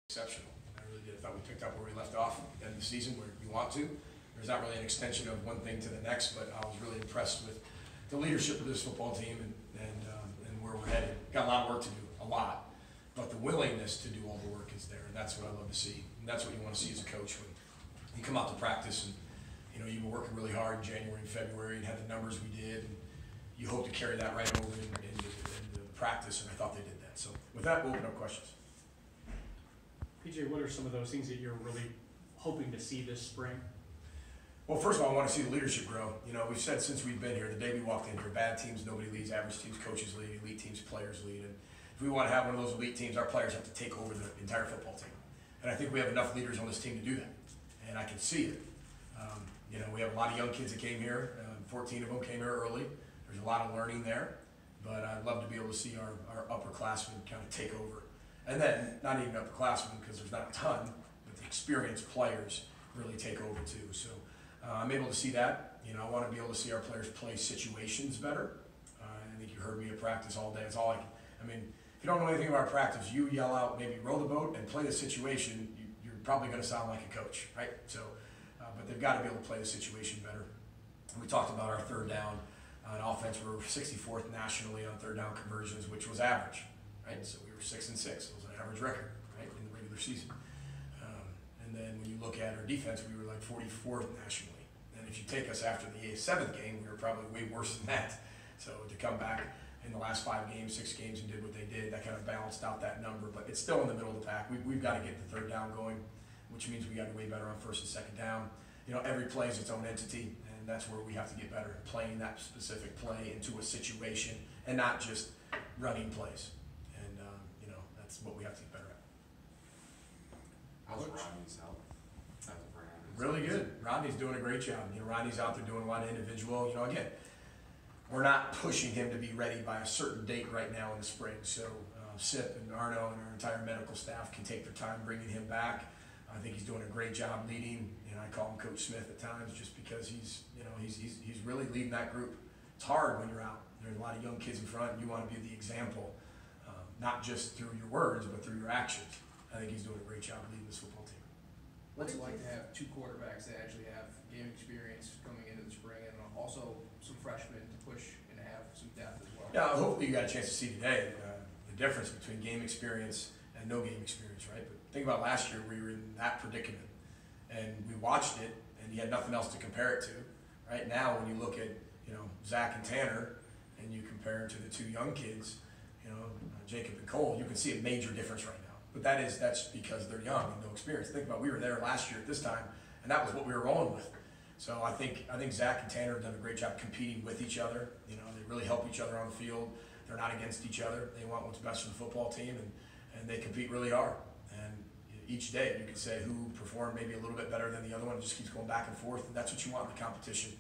exceptional. I really did. I thought we picked up where we left off at the end of the season, where you want to. There's not really an extension of one thing to the next, but I was really impressed with the leadership of this football team and where we're headed. Got a lot of work to do, a lot, but the willingness to do all the work is there, and that's what I love to see. And that's what you want to see as a coach when you come out to practice and you've been working really hard in January and February and had the numbers we did, and you hope to carry that right over into practice, and I thought they did that. So with that, we'll open up questions. PJ, what are some of those things that you're really hoping to see this spring? Well, first of all, I want to see the leadership grow. We've said since we've been here, the day we walked in here, bad teams, nobody leads, average teams, coaches lead, elite teams, players lead. And if we want to have one of those elite teams, our players have to take over the entire football team. And I think we have enough leaders on this team to do that. And I can see it. We have a lot of young kids that came here. 14 of them came here early. There's a lot of learning there. But I'd love to be able to see our upperclassmen kind of take over. And then, not even upperclassmen, because there's not a ton, but the experienced players really take over too. So I'm able to see that. I want to be able to see our players play situations better. I think you heard me at practice all day. It's all if you don't know anything about practice, you yell out, maybe row the boat and play the situation, you're probably going to sound like a coach, right? So, but they've got to be able to play the situation better. And we talked about our third down on offense. We were 64th nationally on third down conversions, which was average, right? So we were 6-6. It was an average record, right, in the regular season. And then when you look at our defense, we were like 44th nationally. And if you take us after the 7th game, we were probably way worse than that. So to come back in the last 5 games, 6 games, and did what they did, that kind of balanced out that number. But it's still in the middle of the pack. We've got to get the third down going, which means we got to be way better on first and second down. Every play is its own entity, and that's where we have to get better, playing that specific play into a situation and not just running plays. And, that's what we have to get better at. How's Rodney's health? Really good. Rodney's doing a great job. Rodney's out there doing a lot of individual. Again, we're not pushing him to be ready by a certain date right now in the spring. So Sip and Arno and our entire medical staff can take their time bringing him back. I think he's doing a great job leading. I call him Coach Smith at times just because he's really leading that group. It's hard when you're out. There's a lot of young kids in front, and you want to be the example, not just through your words, but through your actions. I think he's doing a great job leading this football team. What's it like to have 2 quarterbacks that actually have game experience coming into the spring, and also some freshmen to push and have some depth as well? Yeah, hopefully you got a chance to see today the difference between game experience and no game experience, right? But think about last year, we were in that predicament, and we watched it, and you had nothing else to compare it to. Right now, when you look at Zach and Tanner, and you compare them to the 2 young kids, Jacob and Cole, you can see a major difference right now. But that's because they're young and no experience. Think about, we were there last year at this time, and that was what we were rolling with. So I think Zach and Tanner have done a great job competing with each other. They really help each other on the field. They're not against each other. They want what's best for the football team, and they compete really hard. And each day you can say who performed maybe a little bit better than the other one. It just keeps going back and forth, and that's what you want in the competition.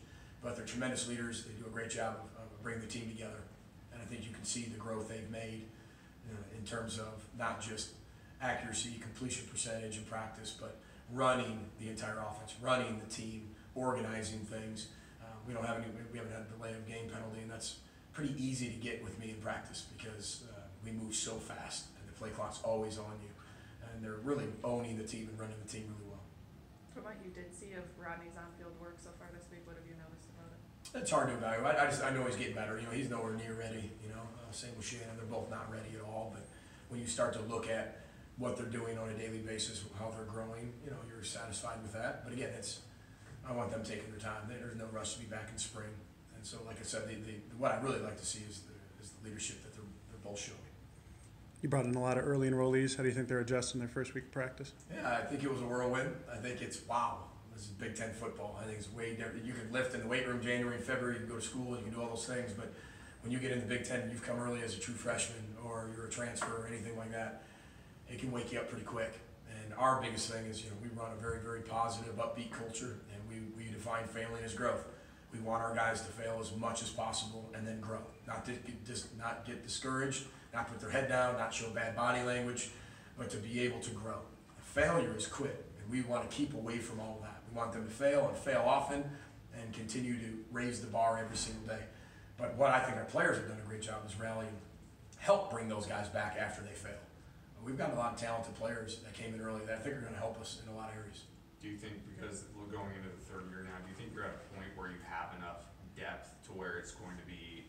But they're tremendous leaders. They do a great job of bringing the team together. And I think you can see the growth they've made in terms of not just accuracy, completion percentage in practice, but running the entire offense, running the team, organizing things. We haven't had a delay of game penalty, and that's pretty easy to get with me in practice because we move so fast, and the play clock's always on you. And they're really owning the team and running the team really well. From what you did see of Rodney's on-field work so far this week, what have you noticed about it? It's hard to evaluate. I know he's getting better. He's nowhere near ready. Same with Shannon. They're both not ready at all. But when you start to look at what they're doing on a daily basis, how they're growing, you're satisfied with that. But again, I want them taking their time. There's no rush to be back in spring. And so, like I said, what I really like to see is the leadership that they're both showing. You brought in a lot of early enrollees. How do you think they're adjusting their first week of practice? Yeah, I think it was a whirlwind. I think it's, wow, this is Big Ten football. I think it's way different. You can lift in the weight room January and February, you can go to school, and you can do all those things, but when you get in the Big Ten and you've come early as a true freshman or you're a transfer or anything like that, it can wake you up pretty quick. And our biggest thing is, we run a very, very positive, upbeat culture, and we define failing as growth. We want our guys to fail as much as possible and then grow. Not get discouraged, not put their head down, not show bad body language, but to be able to grow. Failure is quit, and we want to keep away from all of that. We want them to fail and fail often and continue to raise the bar every single day. But what I think our players have done a great job is rallying, help bring those guys back after they fail. we've got a lot of talented players that came in early that I think are going to help us in a lot of areas. Do you think, because we're going into the third year now, do you think you're at a point where you have enough depth to where it's going to be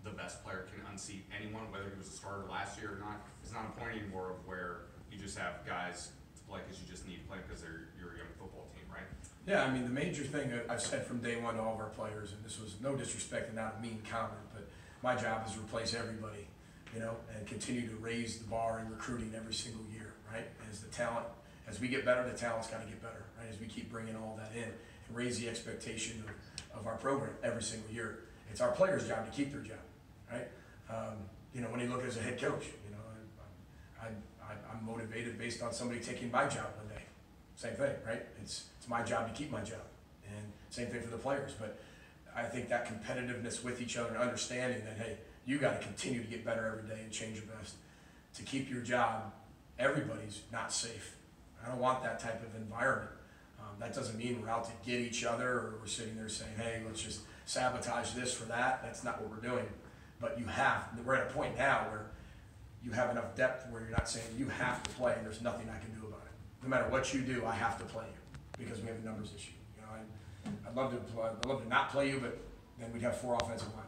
the best player can unseat anyone, whether he was a starter last year or not? It's not a point anymore of where you just have guys to play because you just need to play because you're a young football team, right? Yeah, I mean, the major thing that I've said from day one to all of our players, and this was no disrespect and not a mean comment, but my job is to replace everybody, you know, and continue to raise the bar in recruiting every single year, right? As we get better, the talent's got to get better, right? As we keep bringing all that in and raise the expectation of our program every single year. It's our players' job to keep their job, right? You know, when you look as a head coach, you know, I'm motivated based on somebody taking my job one day. Same thing, right? It's my job to keep my job, and same thing for the players. But I think that competitiveness with each other and understanding that, hey, you got to continue to get better every day and change your best to keep your job. Everybody's not safe. I don't want that type of environment. That doesn't mean we're out to get each other or we're sitting there saying, hey, let's just sabotage this for that. That's not what we're doing. But we're at a point now where you have enough depth where you're not saying you have to play and there's nothing I can do about it. No matter what you do, I have to play you because we have a numbers issue. You know, I'd love to not play you, but then we'd have 4 offensive linemen.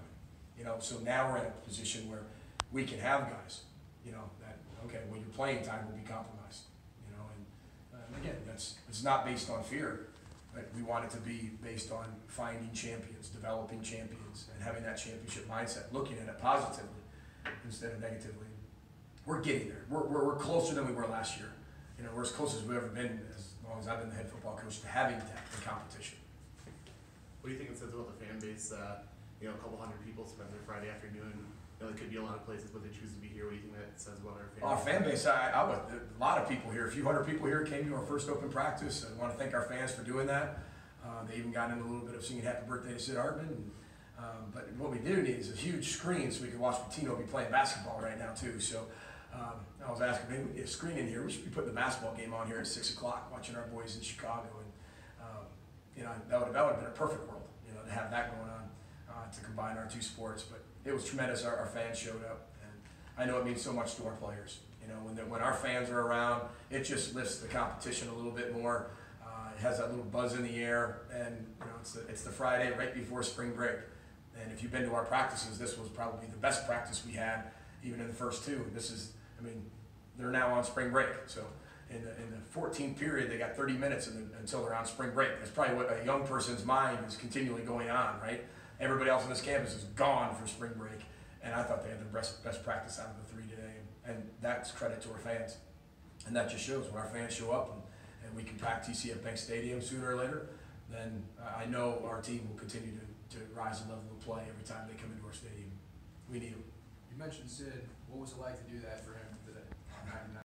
You know, so now we're in a position where we can have guys, you know, that, okay, well, your playing time will be compromised. You know, and again, it's not based on fear, but we want it to be based on finding champions, developing champions, and having that championship mindset, looking at it positively instead of negatively. We're getting there. We're closer than we were last year. You know, we're as close as we've ever been as long as I've been the head football coach to having depth and competition. What do you think it says about the fan base? You know, a couple hundred people spend their Friday afternoon. You know, it could be a lot of places, but they choose to be here. What do you think that says about our fan base? Our fan base, a lot of people here, a few hundred people here came to our first open practice. I want to thank our fans for doing that. They even got in a little bit of singing happy birthday to Sid Hartman. But what we do need is a huge screen so we can watch Patino be playing basketball right now too. So I was asking, maybe we get a screen in here. We should be putting the basketball game on here at 6 o'clock, watching our boys in Chicago. And you know, that would have been a perfect world, you know, to have that going on, to combine our two sports. But it was tremendous. Our fans showed up, and I know it means so much to our players. You know, when our fans are around, it just lifts the competition a little bit more. It has that little buzz in the air, and you know, it's the Friday right before spring break. And if you've been to our practices, this was probably the best practice we had, even in the first 2. And this is, I mean, they're now on spring break. So in the 14th period, they got 30 minutes until they're on spring break. That's probably what a young person's mind is continually going on, right? Everybody else on this campus is gone for spring break. And I thought they had the best practice out of the 3 today. And that's credit to our fans. And that just shows when our fans show up and we can practice at Bank Stadium sooner or later, then I know our team will continue to rise the level of play every time they come into our stadium. We need them. You mentioned Sid. What was it like to do that for him today?